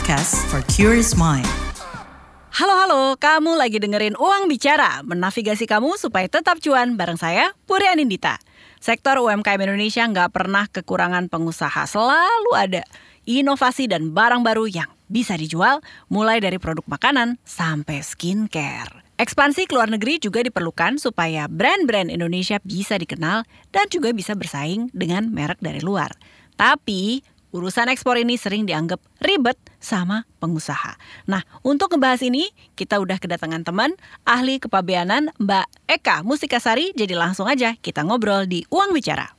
podcast for curious mind. Halo, kamu lagi dengerin Uang Bicara, menavigasi kamu supaya tetap cuan bareng saya, Puri Anindita. Sektor UMKM Indonesia nggak pernah kekurangan pengusaha, selalu ada inovasi dan barang baru yang bisa dijual, mulai dari produk makanan sampai skincare. Ekspansi ke luar negeri juga diperlukan supaya brand-brand Indonesia bisa dikenal dan juga bisa bersaing dengan merek dari luar. Tapi urusan ekspor ini sering dianggap ribet sama pengusaha. Nah, untuk ngebahas ini, kita udah kedatangan teman, ahli kepabeanan Mbak Eka Mustikasari. Jadi langsung aja kita ngobrol di Uang Bicara.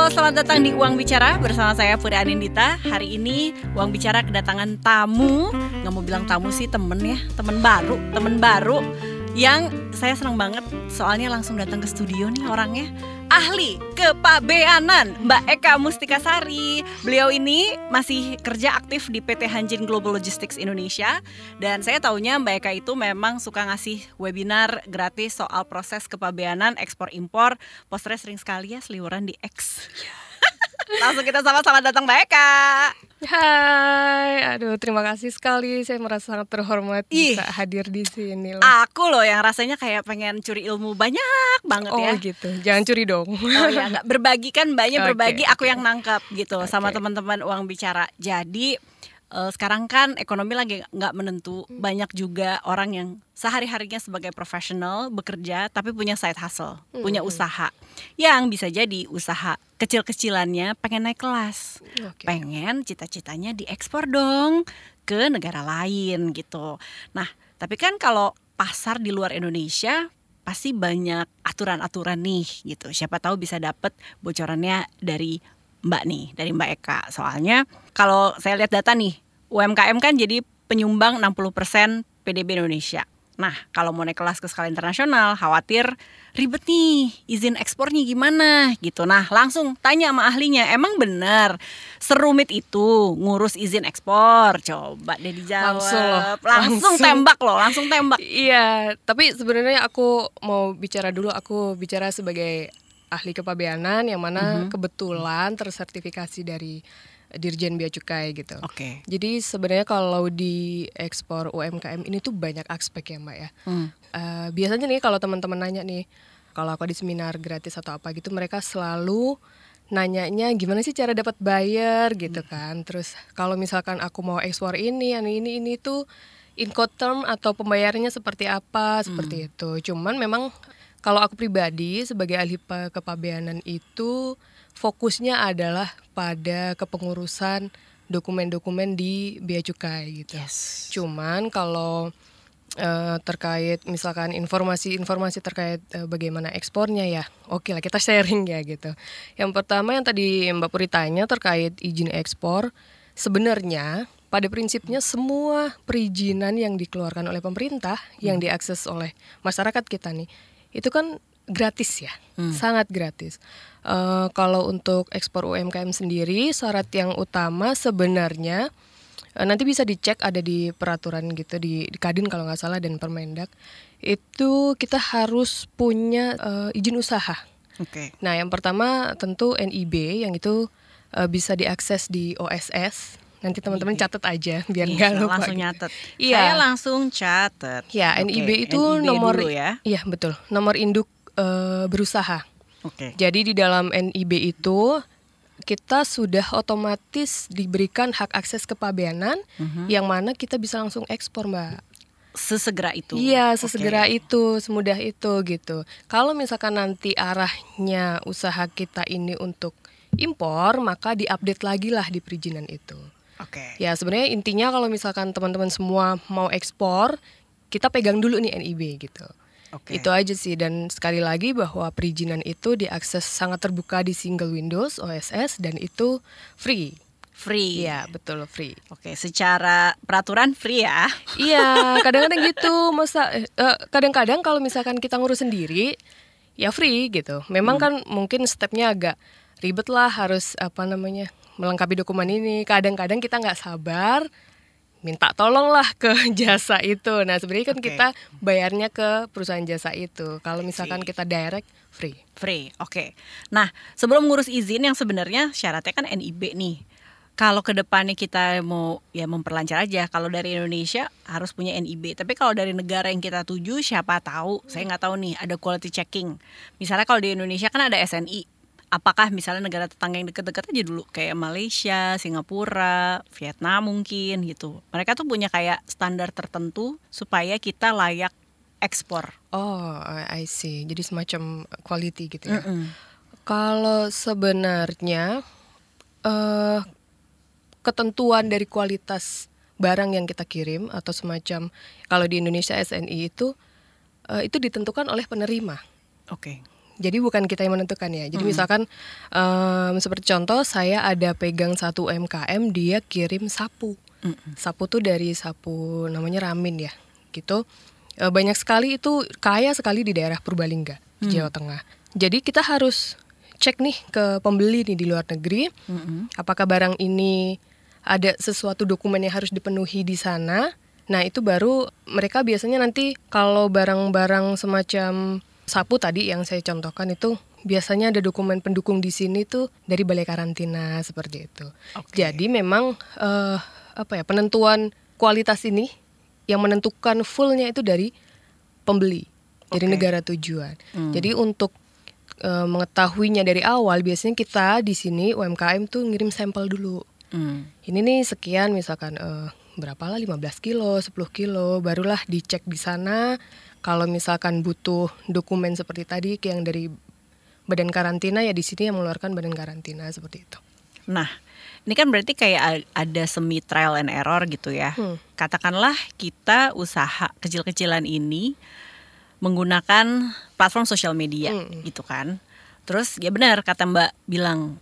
Selamat datang di Uang Bicara bersama saya Puri Anindita. Hari ini Uang Bicara kedatangan tamu. Gak mau bilang tamu sih, temen ya. Temen baru yang saya senang banget. Soalnya langsung datang ke studio nih orangnya. Ahli kepabeanan Mbak Eka Mustikasari. Beliau ini masih kerja aktif di PT Hanjin Global Logistics Indonesia. Dan saya taunya Mbak Eka itu memang suka ngasih webinar gratis soal proses kepabeanan ekspor impor. Posternya sering sekali ya seliweran di X. Langsung kita sama-sama datang Mbak Eka. Hai, aduh terima kasih sekali. Saya merasa sangat terhormat bisa hadir di sini loh. Aku loh yang rasanya kayak pengen curi ilmu banyak banget ya. Oh gitu, jangan curi dong. Oh ya, enggak, berbagi kan mbaknya berbagi, aku Okay. yang nangkap gitu sama teman-teman Uang Bicara. Jadi sekarang kan ekonomi lagi nggak menentu, banyak juga orang yang sehari-harinya sebagai profesional bekerja tapi punya side hustle, punya usaha yang bisa jadi usaha kecil-kecilannya pengen naik kelas, pengen cita-citanya diekspor dong ke negara lain gitu. Nah, tapi kan kalau pasar di luar Indonesia pasti banyak aturan-aturan nih gitu. Siapa tahu bisa dapet bocorannya dari Mbak nih, dari Mbak Eka. Soalnya kalau saya lihat data nih, UMKM kan jadi penyumbang 60% PDB Indonesia. Nah, kalau mau naik kelas ke skala internasional, khawatir ribet nih, izin ekspornya gimana gitu. Nah, langsung tanya sama ahlinya, emang benar serumit itu ngurus izin ekspor? Coba deh dijawab. Langsung tembak loh, langsung tembak. Iya, tapi sebenarnya aku mau bicara dulu, aku bicara sebagai ahli kepabeanan yang mana kebetulan tersertifikasi dari Dirjen Bea Cukai gitu. Oke. Jadi sebenarnya kalau di ekspor UMKM ini tuh banyak aspek ya Mbak ya. Biasanya nih kalau teman-teman nanya nih, kalau aku di seminar gratis atau apa gitu, mereka selalu nanyanya gimana sih cara dapat buyer gitu kan. Terus kalau misalkan aku mau ekspor ini tuh Incoterm atau pembayarannya seperti apa, seperti itu. Cuman memang kalau aku pribadi sebagai ahli kepabeanan itu fokusnya adalah pada kepengurusan dokumen-dokumen di Bea Cukai gitu. Yes. Cuman kalau terkait misalkan informasi-informasi terkait bagaimana ekspornya ya, oke lah kita sharing ya gitu. Yang pertama yang tadi Mbak Puri tanya terkait izin ekspor, sebenarnya pada prinsipnya semua perizinan yang dikeluarkan oleh pemerintah yang diakses oleh masyarakat kita nih, itu kan gratis ya, sangat gratis. Kalau untuk ekspor UMKM sendiri, syarat yang utama sebenarnya nanti bisa dicek ada di peraturan gitu di Kadin kalau nggak salah dan Permendak, itu kita harus punya izin usaha. Oke. Nah yang pertama tentu NIB yang itu bisa diakses di OSS. Nanti teman-teman catat aja biar nggak lupa. Langsung nyatet. Iya. Saya langsung catat. Ya, Oke, NIB itu NIB nomor dulu ya. Iya, betul. Nomor induk berusaha. Oke. Jadi di dalam NIB itu kita sudah otomatis diberikan hak akses kepabeanan yang mana kita bisa langsung ekspor, Mbak. Sesegera itu. Iya, sesegera itu, semudah itu gitu. Kalau misalkan nanti arahnya usaha kita ini untuk impor, maka diupdate lagi lah di perizinan itu. Oke. Ya sebenarnya intinya kalau misalkan teman-teman semua mau ekspor, kita pegang dulu nih NIB gitu. Oke. Itu aja sih, dan sekali lagi bahwa perizinan itu diakses sangat terbuka di single Windows OSS dan itu free. Free. Iya, betul free. Oke, secara peraturan free ya. Iya, kadang-kadang gitu. Kadang-kadang kalau misalkan kita ngurus sendiri, ya free gitu. Memang kan mungkin stepnya agak ribet lah, harus melengkapi dokumen ini. Kadang-kadang kita nggak sabar, minta tolong lah ke jasa itu. Nah sebenarnya kan kita bayarnya ke perusahaan jasa itu. Kalau misalkan kita direct, free. Oke. Nah sebelum ngurus izin yang sebenarnya syaratnya kan NIB nih. Kalau ke depannya kita mau ya memperlancar aja. Kalau dari Indonesia harus punya NIB. Tapi kalau dari negara yang kita tuju, siapa tahu. Saya nggak tahu nih, ada quality checking. Misalnya kalau di Indonesia kan ada SNI. Apakah misalnya negara tetangga yang deket-deket aja dulu, kayak Malaysia, Singapura, Vietnam mungkin gitu. Mereka tuh punya kayak standar tertentu supaya kita layak ekspor. Oh, I see. Jadi semacam quality gitu ya. Kalau sebenarnya ketentuan dari kualitas barang yang kita kirim atau semacam kalau di Indonesia SNI itu ditentukan oleh penerima. Oke. Jadi bukan kita yang menentukan ya. Jadi misalkan seperti contoh saya ada pegang satu UMKM, dia kirim sapu. Sapu tuh dari sapu namanya Ramin ya, gitu. Banyak sekali itu, kaya sekali di daerah Purbalingga, di Jawa Tengah. Jadi kita harus cek nih ke pembeli nih di luar negeri, apakah barang ini ada sesuatu dokumen yang harus dipenuhi di sana. Nah itu baru mereka biasanya nanti kalau barang-barang semacam sapu tadi yang saya contohkan itu biasanya ada dokumen pendukung di sini tuh dari Balai Karantina seperti itu. Jadi memang penentuan kualitas ini yang menentukan fullnya itu dari pembeli, dari negara tujuan. Jadi untuk mengetahuinya dari awal biasanya kita di sini UMKM tuh ngirim sampel dulu. Ini nih sekian misalkan berapalah 15 kilo, 10 kilo, barulah dicek di sana. Kalau misalkan butuh dokumen seperti tadi yang dari badan karantina ya di sini yang mengeluarkan badan karantina seperti itu. Nah, ini kan berarti kayak ada semi trial and error gitu ya. Katakanlah kita usaha kecil-kecilan ini menggunakan platform sosial media gitu kan. Terus ya benar kata Mbak bilang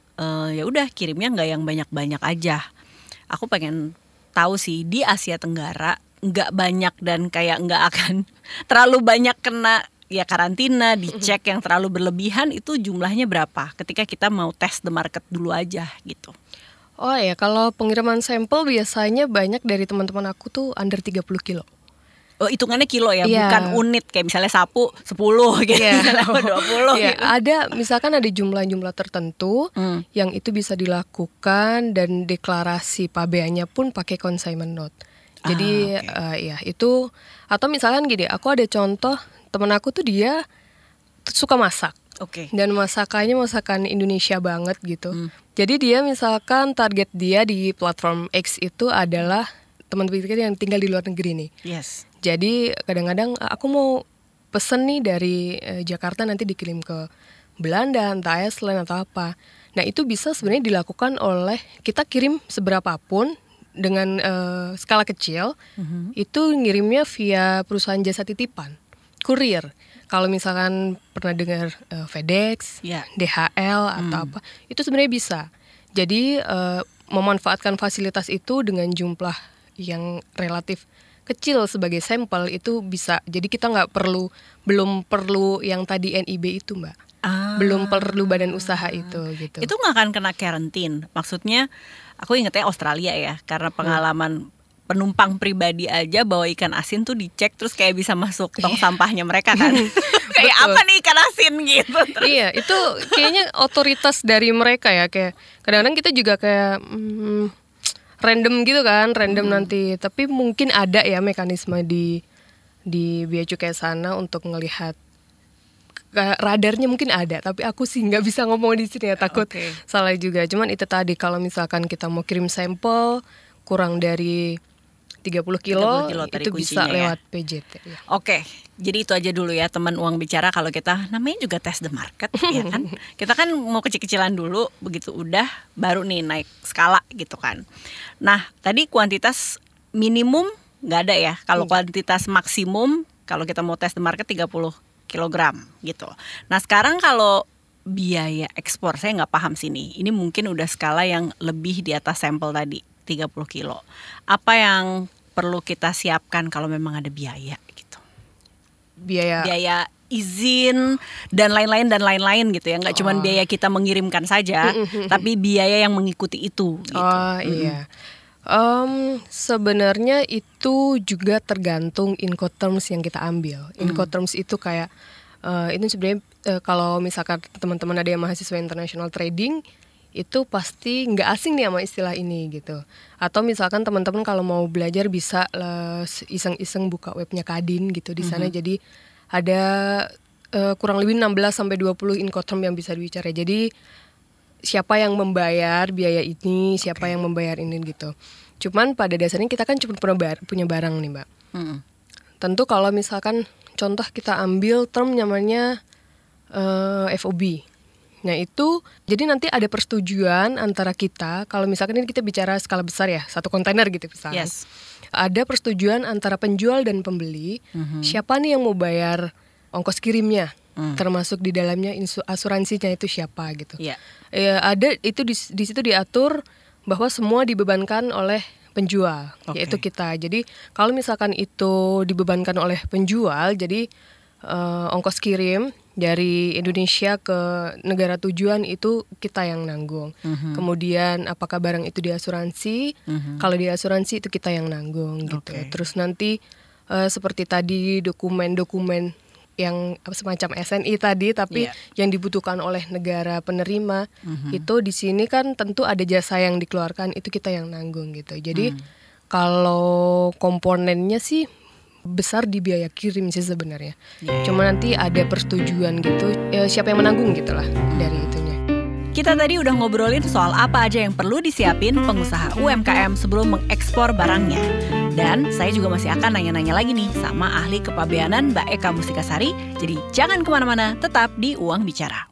ya udah kirimnya nggak yang banyak-banyak aja. Aku pengen tahu sih di Asia Tenggara nggak banyak dan kayak nggak akan terlalu banyak kena ya karantina, dicek yang terlalu berlebihan, itu jumlahnya berapa ketika kita mau test the market dulu aja gitu. Oh ya, kalau pengiriman sampel biasanya banyak dari teman-teman aku tuh under 30 kilo. Oh, hitungannya kilo ya, bukan unit kayak misalnya sapu 10 gitu, misalnya 20 gitu. Ada, misalkan ada jumlah-jumlah tertentu yang itu bisa dilakukan dan deklarasi pabeannya pun pakai consignment note. Jadi ya itu, atau misalkan gini, aku ada contoh temen aku tuh dia suka masak. Dan masakannya masakan Indonesia banget gitu. Jadi dia misalkan target dia di platform X itu adalah teman-teman kita yang tinggal di luar negeri nih. Jadi kadang-kadang aku mau pesen nih dari Jakarta nanti dikirim ke Belanda, entah Iceland atau apa. Nah itu bisa sebenarnya dilakukan oleh kita kirim seberapapun dengan skala kecil. Itu ngirimnya via perusahaan jasa titipan, kurir. Kalau misalkan pernah dengar FedEx, DHL atau apa, itu sebenarnya bisa. Jadi memanfaatkan fasilitas itu dengan jumlah yang relatif kecil sebagai sampel itu bisa. Jadi kita belum perlu yang tadi NIB itu Mbak. Belum perlu badan usaha itu gitu. Itu nggak akan kena karantin. Maksudnya aku ingetnya Australia ya, karena pengalaman penumpang pribadi aja bawa ikan asin tuh dicek terus kayak bisa masuk tong sampahnya mereka kan. Kayak apa nih ikan asin gitu. Iya, itu kayaknya otoritas dari mereka ya, kayak kadang-kadang kita juga kayak random gitu kan, nanti. Tapi mungkin ada ya mekanisme di Bea Cukai sana untuk ngelihat, radarnya mungkin ada, tapi aku sih nggak bisa ngomong di sini ya, takut salah juga. Cuman itu tadi, kalau misalkan kita mau kirim sampel kurang dari 30 kilo itu bisa lewat PJT ya. Jadi itu aja dulu ya teman uang bicara, kalau kita namanya juga test the market ya kan. Kita kan mau kecil-kecilan dulu, begitu udah baru nih naik skala gitu kan. Nah tadi kuantitas minimum nggak ada ya. Kalau kuantitas maksimum kalau kita mau test the market 30 kilogram gitu. Nah sekarang kalau biaya ekspor, saya nggak paham sini. Ini mungkin udah skala yang lebih di atas sampel tadi 30 kilo. Apa yang perlu kita siapkan kalau memang ada biaya gitu? Biaya izin dan lain-lain gitu ya. Nggak cuma biaya kita mengirimkan saja, tapi biaya yang mengikuti itu. Gitu. Oh iya. Sebenarnya itu juga tergantung Incoterms yang kita ambil. Incoterms itu kayak itu sebenarnya kalau misalkan teman-teman ada yang mahasiswa international trading, itu pasti nggak asing nih sama istilah ini gitu. Atau misalkan teman-teman kalau mau belajar bisa iseng-iseng buka webnya Kadin gitu di sana. Jadi ada kurang lebih 16-20 Incoterm yang bisa dibicara. Jadi siapa yang membayar biaya ini, siapa yang membayar ini gitu. Cuman pada dasarnya kita kan cuma punya barang nih Mbak. Tentu kalau misalkan contoh kita ambil term namanya FOB. Nah itu, jadi nanti ada persetujuan antara kita, kalau misalkan ini kita bicara skala besar ya, satu kontainer gitu misalnya. Yes. Ada persetujuan antara penjual dan pembeli, siapa nih yang mau bayar ongkos kirimnya, termasuk di dalamnya asuransinya itu siapa gitu. Yeah. Ada itu di situ diatur bahwa semua dibebankan oleh penjual, yaitu kita. Jadi kalau misalkan itu dibebankan oleh penjual, jadi ongkos kirim dari Indonesia ke negara tujuan itu kita yang nanggung. Kemudian apakah barang itu diasuransi? Kalau diasuransi itu kita yang nanggung gitu. Terus nanti seperti tadi dokumen-dokumen yang semacam SNI tadi, tapi yang dibutuhkan oleh negara penerima itu di sini kan tentu ada jasa yang dikeluarkan, itu kita yang nanggung gitu. Jadi kalau komponennya sih besar di biaya kirim sih sebenarnya. Cuma nanti ada persetujuan gitu, siapa yang menanggung gitulah dari itunya. Kita tadi udah ngobrolin soal apa aja yang perlu disiapin pengusaha UMKM sebelum mengekspor barangnya. Dan saya juga masih akan nanya-nanya lagi nih sama ahli kepabeanan Mbak Eka Mustikasari. Jadi jangan kemana-mana, tetap di Uang Bicara.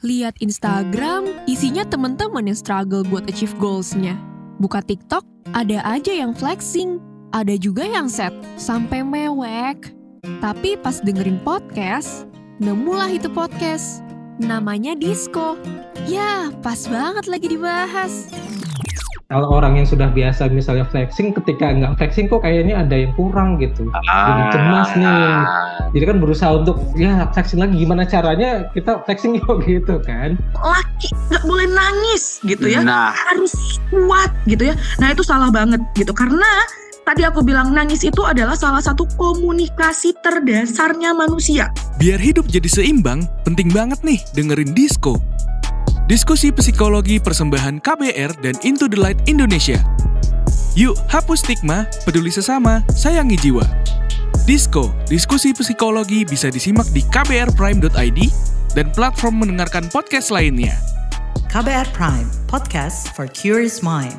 Lihat Instagram, isinya teman-teman yang struggle buat achieve goals-nya. Buka TikTok, ada aja yang flexing. Ada juga yang set sampai mewek. Tapi pas dengerin podcast, nemulah itu podcast. Namanya Disco. Ya, pas banget lagi dibahas. Kalau orang yang sudah biasa misalnya flexing, ketika nggak flexing kok kayaknya ada yang kurang gitu. Jadi cemas nih. Jadi kan berusaha untuk ya flexing lagi, gimana caranya kita flexing yuk gitu kan. Laki nggak boleh nangis gitu ya. Harus kuat gitu ya. Nah itu salah banget gitu. Karena tadi aku bilang nangis itu adalah salah satu komunikasi terdasarnya manusia. Biar hidup jadi seimbang, penting banget nih dengerin Disco. Diskusi psikologi persembahan KBR dan Into the Light Indonesia. Yuk hapus stigma, peduli sesama, sayangi jiwa. Disco, diskusi psikologi bisa disimak di kbrprime.id dan platform mendengarkan podcast lainnya. KBR Prime, podcast for curious mind.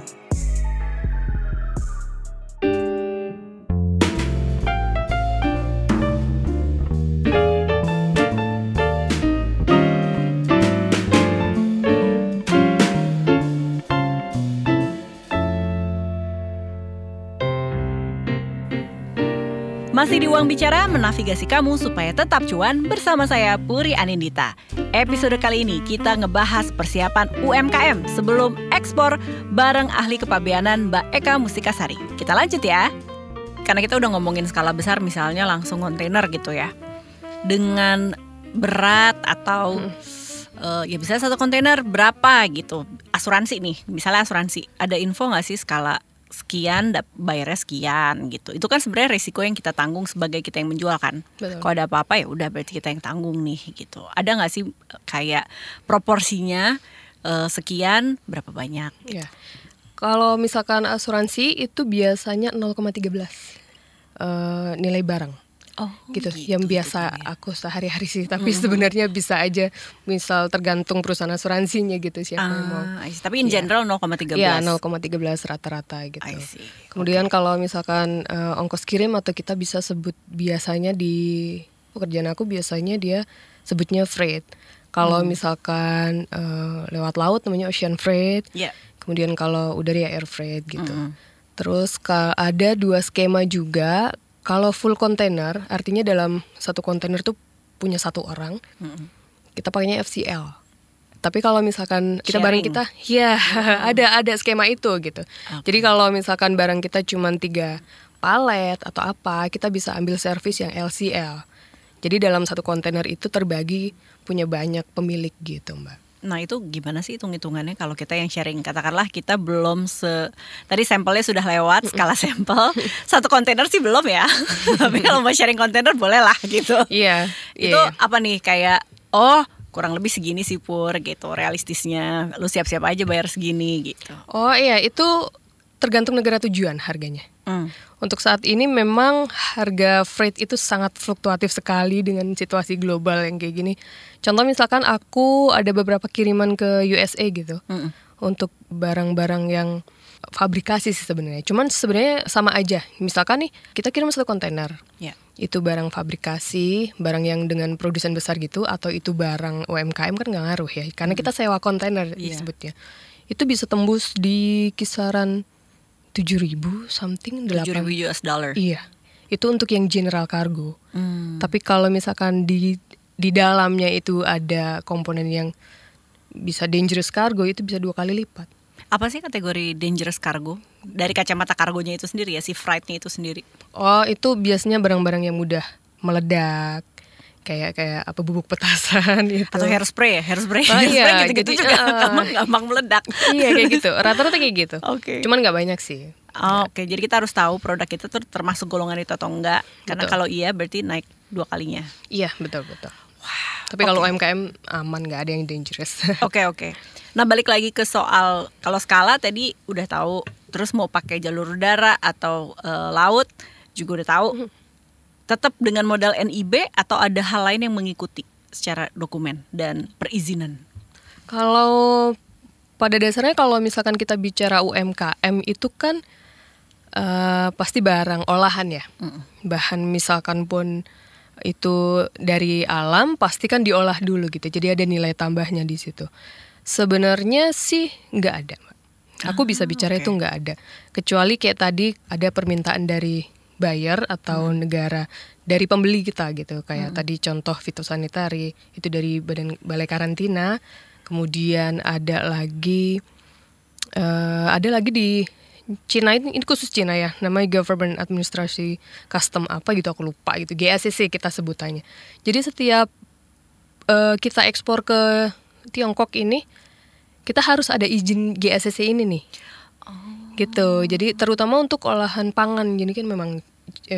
Masih di Uang Bicara, menavigasi kamu supaya tetap cuan bersama saya Puri Anindita. Episode kali ini kita ngebahas persiapan UMKM sebelum ekspor bareng ahli kepabeanan Mbak Eka Mustikasari. Kita lanjut ya. Karena kita udah ngomongin skala besar misalnya langsung kontainer gitu ya. Dengan berat atau ya bisa satu kontainer berapa gitu. Asuransi nih, misalnya asuransi. Ada info nggak sih skala sekian, bayarnya sekian gitu. Itu kan sebenarnya risiko yang kita tanggung sebagai kita yang menjual kan. Kalau ada apa-apa ya udah berarti kita yang tanggung nih gitu. Ada nggak sih kayak proporsinya sekian berapa banyak? Gitu. Ya. Kalau misalkan asuransi itu biasanya 0,13 nilai barang. Gitu. Yang biasa aku sehari-hari sih, tapi sebenarnya bisa aja misal tergantung perusahaan asuransinya gitu siapa yang mau. Tapi in general 0,13. Ya 0,13 rata-rata gitu. Kemudian kalau misalkan ongkos kirim atau kita bisa sebut biasanya di pekerjaan aku biasanya dia sebutnya freight. Kalau misalkan lewat laut namanya ocean freight. Kemudian kalau udara ya air freight gitu. Terus ada dua skema juga. Kalau full kontainer, artinya dalam satu kontainer tuh punya satu orang, kita pakainya FCL. Tapi kalau misalkan kita barang kita, ya ada skema itu gitu. Jadi kalau misalkan barang kita cuma 3 palet atau apa, kita bisa ambil servis yang LCL. Jadi dalam satu kontainer itu terbagi punya banyak pemilik gitu, Mbak. Nah itu gimana sih hitung-hitungannya kalau kita yang sharing? Katakanlah kita belum tadi sampelnya sudah lewat skala sampel, satu kontainer sih belum ya. Tapi kalau mau sharing kontainer boleh lah gitu. Iya. Itu apa nih kayak kurang lebih segini sih Pur gitu realistisnya. Lu siap-siap aja bayar segini gitu. Oh iya, itu tergantung negara tujuan harganya. Untuk saat ini memang harga freight itu sangat fluktuatif sekali dengan situasi global yang kayak gini. Contoh misalkan aku ada beberapa kiriman ke USA gitu, untuk barang-barang yang fabrikasi sih sebenarnya. Cuman sebenarnya sama aja. Misalkan nih kita kirim satu kontainer, itu barang fabrikasi, barang yang dengan produsen besar gitu, atau itu barang UMKM kan nggak ngaruh ya, karena kita sewa kontainer disebutnya. Itu bisa tembus di kisaran 7.000 something, 8.000 US dollar. Iya, itu untuk yang general cargo. Tapi kalau misalkan di dalamnya itu ada komponen yang bisa dangerous cargo, itu bisa 2 kali lipat. Apa sih kategori dangerous cargo? Dari kacamata kargonya itu sendiri ya, si freightnya itu sendiri. Oh, itu biasanya barang-barang yang mudah meledak. Kayak apa bubuk petasan gitu. Atau hairspray ya, hairspray iya, gitu-gitu juga gampang meledak. Iya kayak gitu, rata-rata kayak gitu. Oke. Cuman nggak banyak sih. Oke, jadi kita harus tahu produk kita tuh termasuk golongan itu atau enggak. Karena kalau iya berarti naik 2 kalinya. Iya, betul. Tapi kalau UMKM aman, nggak ada yang dangerous. Oke. Nah balik lagi ke soal kalau skala tadi udah tahu. Terus mau pakai jalur udara atau laut juga udah tahu. Tetap dengan modal NIB atau ada hal lain yang mengikuti secara dokumen dan perizinan? Kalau pada dasarnya kalau misalkan kita bicara UMKM itu kan pasti barang olahan ya. Bahan misalkan pun itu dari alam pasti kan diolah dulu gitu. Jadi ada nilai tambahnya di situ. Sebenarnya sih nggak ada, Mbak. Aku bisa bicara itu nggak ada. Kecuali kayak tadi ada permintaan dari buyer atau negara dari pembeli kita gitu, kayak tadi contoh fitosanitari itu dari balai karantina. Kemudian ada lagi di Cina, ini khusus Cina ya, namanya Government Administrasi Custom apa gitu, aku lupa gitu, GACC kita sebutannya. Jadi setiap kita ekspor ke Tiongkok ini kita harus ada izin GACC ini nih. Gitu. Jadi terutama untuk olahan pangan. Jadi kan memang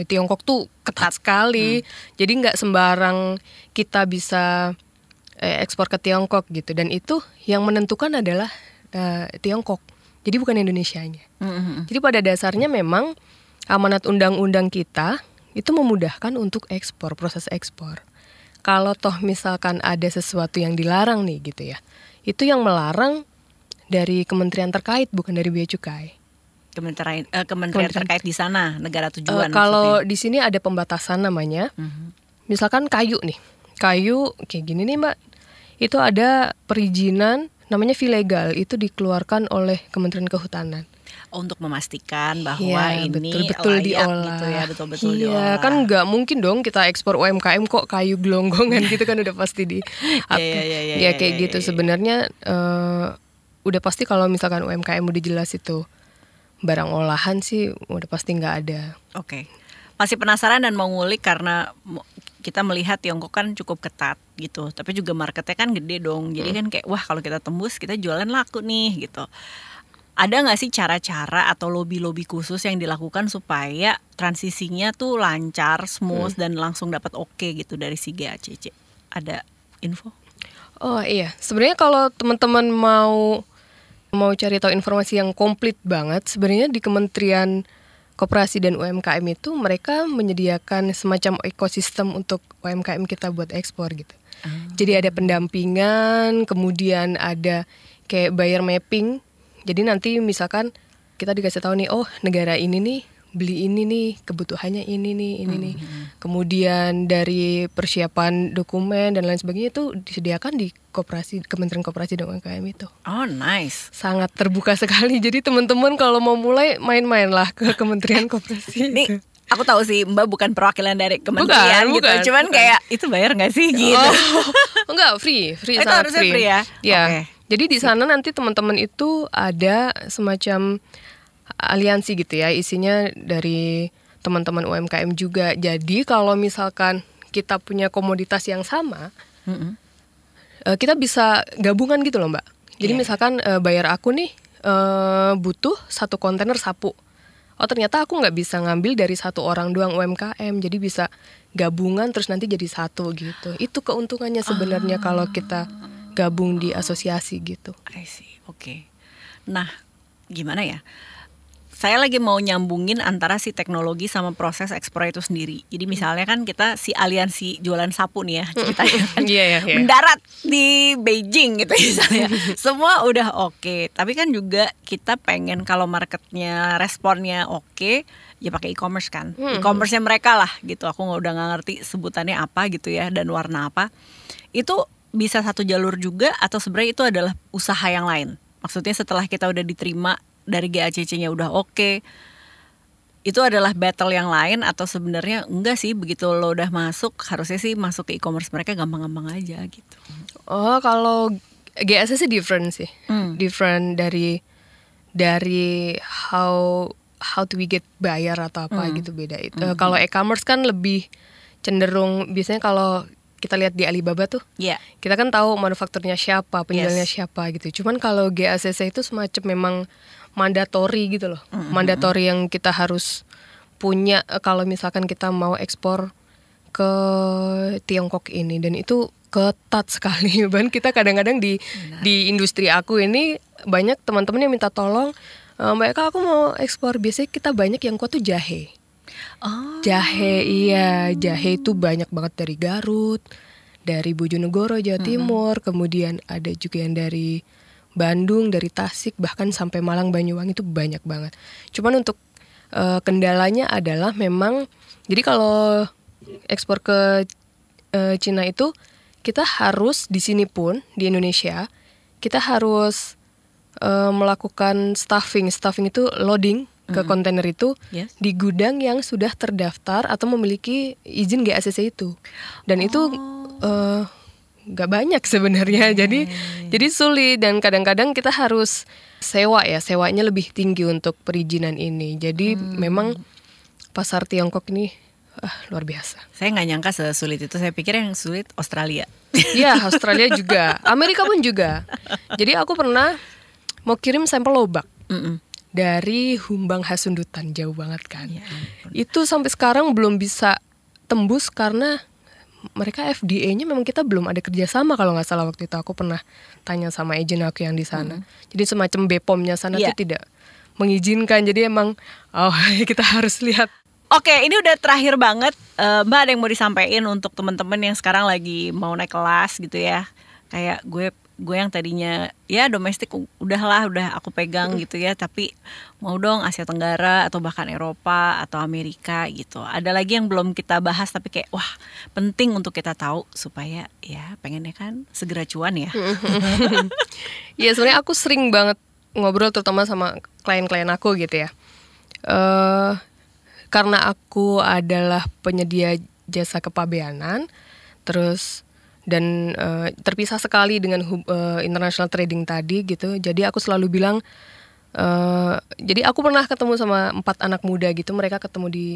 Tiongkok tuh ketat sekali. Jadi nggak sembarang kita bisa ekspor ke Tiongkok gitu. Dan itu yang menentukan adalah Tiongkok. Jadi bukan Indonesianya. Jadi pada dasarnya memang amanat undang-undang kita itu memudahkan untuk ekspor, proses ekspor. Kalau toh misalkan ada sesuatu yang dilarang nih gitu ya, itu yang melarang dari kementerian terkait, bukan dari Bea Cukai. Kementerian terkait di sana, negara tujuan. Kalau di sini ada pembatasan namanya. Misalkan kayu nih, kayu kayak gini nih Mbak, itu ada perizinan namanya fee legal, itu dikeluarkan oleh Kementerian Kehutanan. Untuk memastikan bahwa ini betul layak diolah gitu ya, betul-betul diolah. Kan nggak mungkin dong kita ekspor UMKM kok kayu gelonggongan gitu kan, udah pasti di ya kayak gitu. Sebenarnya udah pasti kalau misalkan UMKM udah jelas itu barang olahan sih udah pasti nggak ada. Oke. Masih penasaran dan mau ngulik karena kita melihat Tiongkok kan cukup ketat gitu, tapi juga marketnya kan gede dong. Jadi kan kayak wah kalau kita tembus kita jualan laku nih gitu. Ada nggak sih cara-cara atau lobby-lobby khusus yang dilakukan supaya transisinya tuh lancar, smooth dan langsung dapat oke gitu dari si GACC? Ada info? Oh iya, sebenarnya kalau teman-teman mau cari tahu informasi yang komplit banget, sebenarnya di Kementerian Koperasi dan UMKM itu mereka menyediakan semacam ekosistem untuk UMKM kita buat ekspor gitu. Jadi ada pendampingan, kemudian ada kayak buyer mapping. Jadi nanti misalkan kita dikasih tahu nih, oh negara ini nih beli ini nih, kebutuhannya ini nih. Kemudian dari persiapan dokumen dan lain sebagainya itu disediakan di Kementerian Koperasi dan UMKM itu. Oh nice. Sangat terbuka sekali. Jadi teman-teman kalau mau mulai main-main lah ke Kementerian Koperasi. Nih aku tahu sih Mbak bukan perwakilan dari kementerian gitu, cuman kayak itu bayar nggak sih gitu? Enggak, free itu harusnya free ya. Ya. Okay. Jadi di sana nanti teman-teman itu ada semacam aliansi gitu ya, isinya dari teman-teman UMKM juga. Jadi kalau misalkan kita punya komoditas yang sama, kita bisa gabungan gitu loh Mbak. Jadi misalkan bayar aku nih butuh 1 kontainer sapu. Oh ternyata aku nggak bisa ngambil dari 1 orang doang UMKM, jadi bisa gabungan terus nanti jadi 1 gitu. Itu keuntungannya sebenarnya kalau kita gabung di asosiasi gitu. I see, oke. Nah, gimana ya? Saya lagi mau nyambungin antara si teknologi sama proses ekspor itu sendiri. Jadi misalnya kan kita si aliansi jualan sapu nih ya ceritanya kan mendarat di Beijing gitu misalnya. Semua udah oke. Tapi kan juga kita pengen kalau marketnya responnya oke, ya pakai e-commerce kan. E-commerce-nya mereka lah gitu. Aku udah nggak ngerti sebutannya apa gitu ya dan warna apa. Itu bisa satu jalur juga atau sebenarnya itu adalah usaha yang lain? Maksudnya setelah kita udah diterima dari GACC-nya udah oke, itu adalah battle yang lain atau sebenarnya enggak sih, begitu lo udah masuk harusnya sih masuk ke e-commerce mereka gampang-gampang aja gitu. Oh kalau GACC sih different sih, different dari how to we get bayar atau apa gitu beda itu. Kalau e-commerce kan lebih cenderung biasanya kalau kita lihat di Alibaba tuh, kita kan tahu manufakturnya siapa, penjualnya siapa gitu. Cuman kalau GACC itu semacam memang mandatory gitu loh, mandatory yang kita harus punya kalau misalkan kita mau ekspor ke Tiongkok ini, dan itu ketat sekali. Bahkan kita kadang-kadang di industri aku ini banyak teman-teman yang minta tolong, Mbak Eka aku mau ekspor, biasanya kita banyak yang kuat tuh jahe. Jahe, jahe itu banyak banget dari Garut, dari Bojonegoro, Jawa Timur, kemudian ada juga yang dari Bandung, dari Tasik, bahkan sampai Malang, Banyuwangi itu banyak banget. Cuman untuk kendalanya adalah memang, jadi kalau ekspor ke Cina itu kita harus di sini pun di Indonesia kita harus melakukan stuffing itu loading ke kontainer itu di gudang yang sudah terdaftar atau memiliki izin GACC itu, dan itu nggak banyak sebenarnya, jadi sulit, dan kadang-kadang kita harus sewanya lebih tinggi untuk perizinan ini. Jadi memang pasar Tiongkok ini luar biasa. Saya nggak nyangka sesulit itu. Saya pikir yang sulit Australia. Iya, Australia juga, Amerika pun juga. Jadi aku pernah mau kirim sampel lobak dari Humbang Hasundutan, jauh banget kan. Itu sampai sekarang belum bisa tembus karena mereka FDA-nya memang kita belum ada kerjasama kalau nggak salah. Waktu itu aku pernah tanya sama agent aku yang di sana. Jadi semacam BPOM-nya sana tuh tidak mengizinkan. Jadi emang kita harus lihat. Oke, ini udah terakhir banget. Mbak ada yang mau disampaikan untuk teman-teman yang sekarang lagi mau naik kelas gitu ya? Kayak gue yang tadinya ya domestik udah aku pegang gitu ya, tapi mau dong Asia Tenggara atau bahkan Eropa atau Amerika gitu. Ada lagi yang belum kita bahas tapi kayak wah penting untuk kita tahu supaya ya pengennya kan segera cuan ya. Ya sebenarnya aku sering banget ngobrol terutama sama klien-klien aku gitu ya. Karena aku adalah penyedia jasa kepabeanan, terus dan terpisah sekali dengan international trading tadi gitu. Jadi aku selalu bilang, jadi aku pernah ketemu sama 4 anak muda gitu. Mereka ketemu di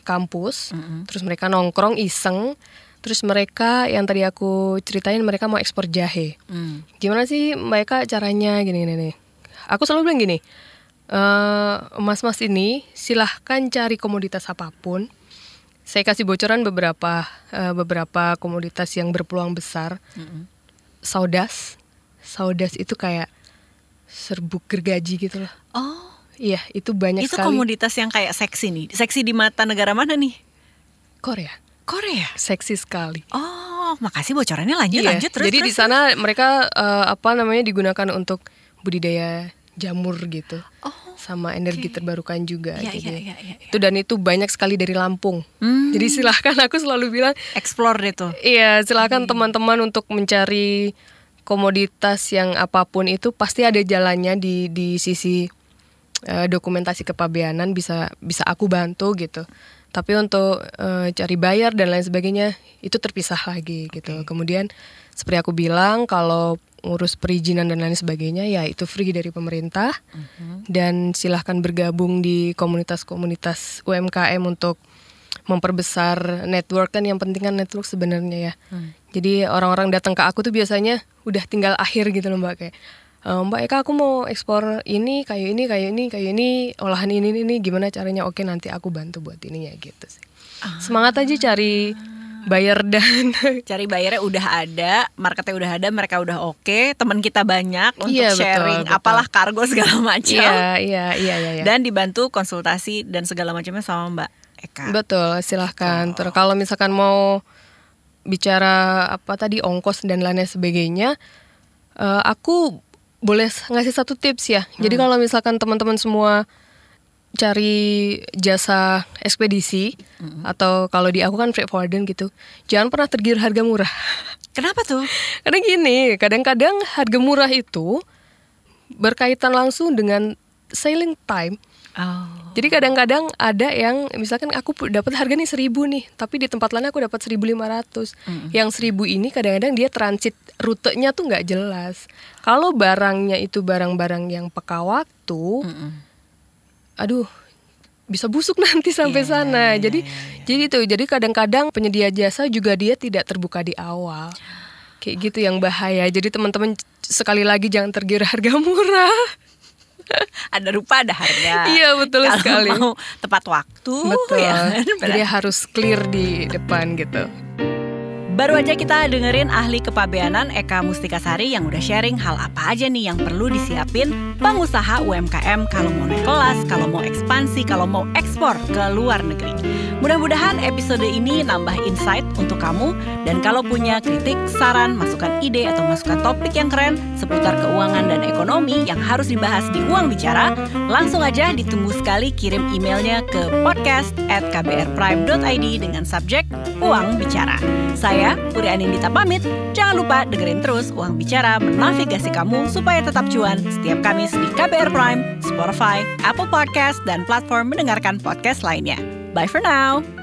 kampus, terus mereka nongkrong iseng. Terus mereka yang tadi aku ceritain mereka mau ekspor jahe. Gimana sih mereka caranya gini nih. Aku selalu bilang gini, mas-mas ini silahkan cari komoditas apapun. Saya kasih bocoran beberapa komoditas yang berpeluang besar. Saudas itu kayak serbuk gergaji gitu loh. Oh, iya itu banyak itu sekali. Itu komoditas yang kayak seksi nih. Seksi di mata negara mana nih? Korea. Seksi sekali. Oh, makasih bocorannya. Lanjut terus. Jadi di sana mereka digunakan untuk budidaya jamur gitu. Sama energi terbarukan juga. Iya. Itu dan itu banyak sekali dari Lampung. Jadi silahkan, aku selalu bilang explore itu. Iya, silahkan teman-teman untuk mencari komoditas yang apapun itu pasti ada jalannya di sisi dokumentasi kepabeanan bisa aku bantu gitu. Tapi untuk cari bayar dan lain sebagainya itu terpisah lagi gitu. Kemudian seperti aku bilang kalau ngurus perizinan dan lain sebagainya ya itu free dari pemerintah. Dan silahkan bergabung di komunitas-komunitas UMKM untuk memperbesar network kan, yang penting kan network sebenarnya ya. Jadi orang-orang datang ke aku tuh biasanya udah tinggal akhir gitu loh Mbak, kayak Mbak Eka aku mau ekspor ini, kayu ini, olahan ini, gimana caranya? Oke, nanti aku bantu buat ininya gitu sih. Semangat aja cari buyer dan cari bayarnya udah ada, marketnya udah ada, mereka udah oke, teman kita banyak untuk sharing betul. Apalah kargo segala macam. Iya. Dan dibantu konsultasi dan segala macamnya sama Mbak Eka. Betul, silahkan. Terus kalau misalkan mau bicara apa tadi ongkos dan lain sebagainya, aku boleh ngasih satu tips ya. Jadi kalau misalkan teman-teman semua cari jasa ekspedisi atau kalau di aku kan freight forwarder gitu, jangan pernah tergiur harga murah. Kenapa tuh? Karena gini, kadang-kadang harga murah itu berkaitan langsung dengan sailing time. Jadi kadang-kadang ada yang misalkan aku dapat harga nih 1.000 nih, tapi di tempat lain aku dapat 1.500. Yang 1.000 ini kadang-kadang dia transit rutenya tuh nggak jelas. Kalau barangnya itu barang-barang yang peka waktu, aduh, bisa busuk nanti sampai sana. Jadi kadang-kadang penyedia jasa juga dia tidak terbuka di awal. Kayak gitu yang bahaya. Jadi teman-teman sekali lagi jangan tergiur harga murah. Ada rupa ada harga. Iya betul sekali. Kalau mau tepat waktu. Betul. Ya, jadi harus clear di depan gitu. Baru aja kita dengerin ahli kepabeanan Eka Mustikasari yang udah sharing hal apa aja nih yang perlu disiapin pengusaha UMKM kalau mau naik kelas, kalau mau ekspansi, kalau mau ekspor ke luar negeri. Mudah-mudahan episode ini nambah insight untuk kamu, dan kalau punya kritik, saran, masukan ide atau masukan topik yang keren seputar keuangan dan ekonomi yang harus dibahas di Uang Bicara, langsung aja ditunggu sekali kirim emailnya ke podcast@kbrprime.id dengan subjek Uang Bicara. Saya Puri Anindita pamit. Jangan lupa dengerin terus Uang Bicara menavigasi kamu supaya tetap cuan setiap Kamis di KBR Prime, Spotify, Apple Podcast, dan platform mendengarkan podcast lainnya. Bye for now.